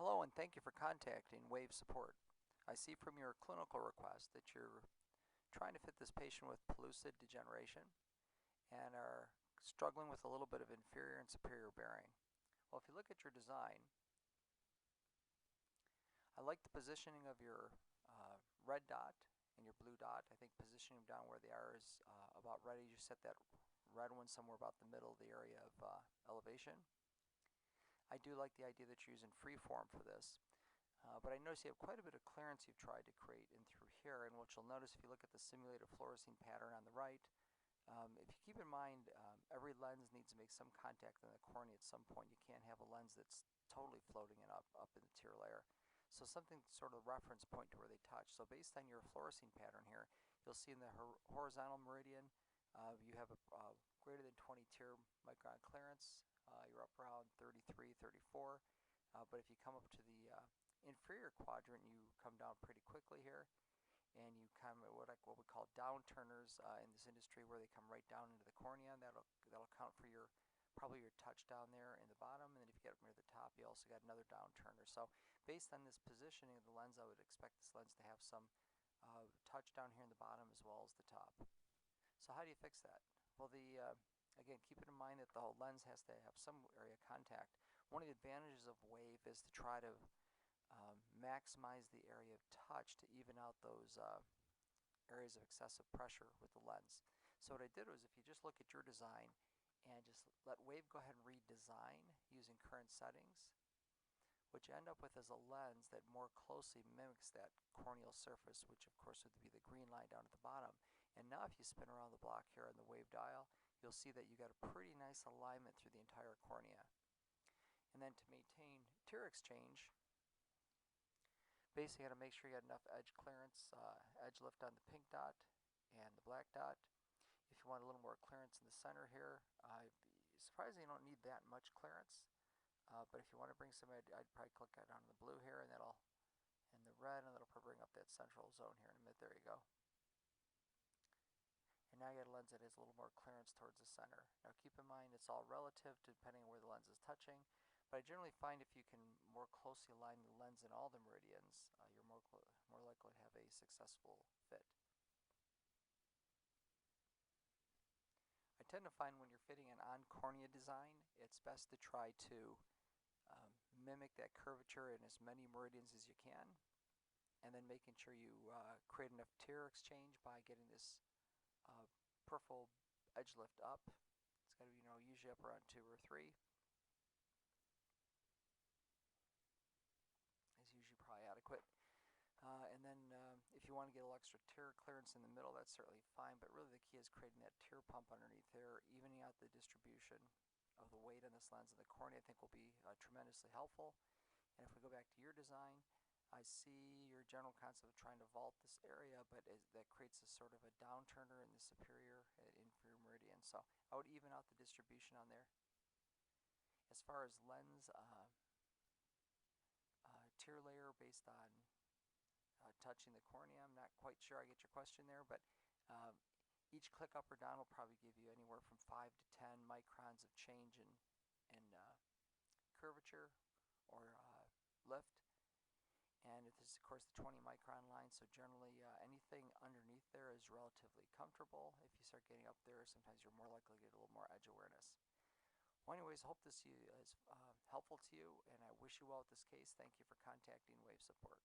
Hello and thank you for contacting Wave Support. I see from your clinical request that you're trying to fit this patient with pellucid degeneration and are struggling with a little bit of inferior and superior bearing. Well, if you look at your design, I like the positioning of your red dot and your blue dot. I think positioning them down where they are is about ready. You set that red one somewhere about the middle of the area of elevation. I do like the idea that you're using freeform for this. But I notice you have quite a bit of clearance you've tried to create in through here, and what you'll notice if you look at the simulated fluorescein pattern on the right, if you keep in mind every lens needs to make some contact in the cornea at some point. You can't have a lens that's totally floating and up in the tear layer. So something sort of reference point to where they touch. So based on your fluorescein pattern here, you'll see in the horizontal meridian you have a greater than 20 tear micron clearance. You're up around 33, 34. But if you come up to the inferior quadrant, you come down pretty quickly here, and you come at what we call downturners in this industry, where they come right down into the cornea, and that'll count for your probably your touch down there in the bottom, and then if you get up near the top, you also got another downturner. So based on this positioning of the lens, I would expect this lens to have some touch down here in the bottom as well as the top. So how do you fix that? Well, again, keep it in mind that the whole lens has to have some area of contact. One of the advantages of Wave is to try to maximize the area of touch to even out those areas of excessive pressure with the lens. So what I did was, if you just look at your design and just let Wave go ahead and redesign using current settings, what you end up with is a lens that more closely mimics that corneal surface, which of course would be the green line down at the bottom. And now if you spin around the block here on the Wave dial, you'll see that you got a pretty nice alignment through the entire cornea. And then to maintain tear exchange, basically, you got to make sure you got enough edge clearance, edge lift on the pink dot and the black dot. If you want a little more clearance in the center here, surprisingly, you don't need that much clearance. But if you want to bring some, I'd probably click it on the blue here, and the red, and that'll probably bring up that central zone here in a minute. There you go. And now you got a lens that has a little more clearance towards the center. Now keep in mind it's all relative depending on where the lens is touching, but I generally find if you can more closely align the lens in all the meridians, you're more likely to have a successful fit. I tend to find when you're fitting an on-cornea design, it's best to try to mimic that curvature in as many meridians as you can, and then making sure you create enough tear exchange by getting this peripheral edge lift up. It's got to be, usually up around 2 or 3. Is usually probably adequate. And then if you want to get a little extra tear clearance in the middle, that's certainly fine, but really the key is creating that tear pump underneath there, evening out the distribution of the weight on this lens in the cornea. I think will be tremendously helpful. And if we go back to your design, I see your general concept of trying to vault this area, but that creates a sort of a downturner in the superior and inferior meridian. So I would even out the distribution on there. As far as lens tear layer based on touching the cornea, I'm not quite sure I get your question there, but each click up or down will probably give you anywhere from 5 to 10 microns of change in curvature or lift. And this is, of course, the 20 micron line, so generally anything underneath there is relatively comfortable. If you start getting up there, sometimes you're more likely to get a little more edge awareness. Well, anyways, I hope this is helpful to you, and I wish you well with this case. Thank you for contacting Wave Support.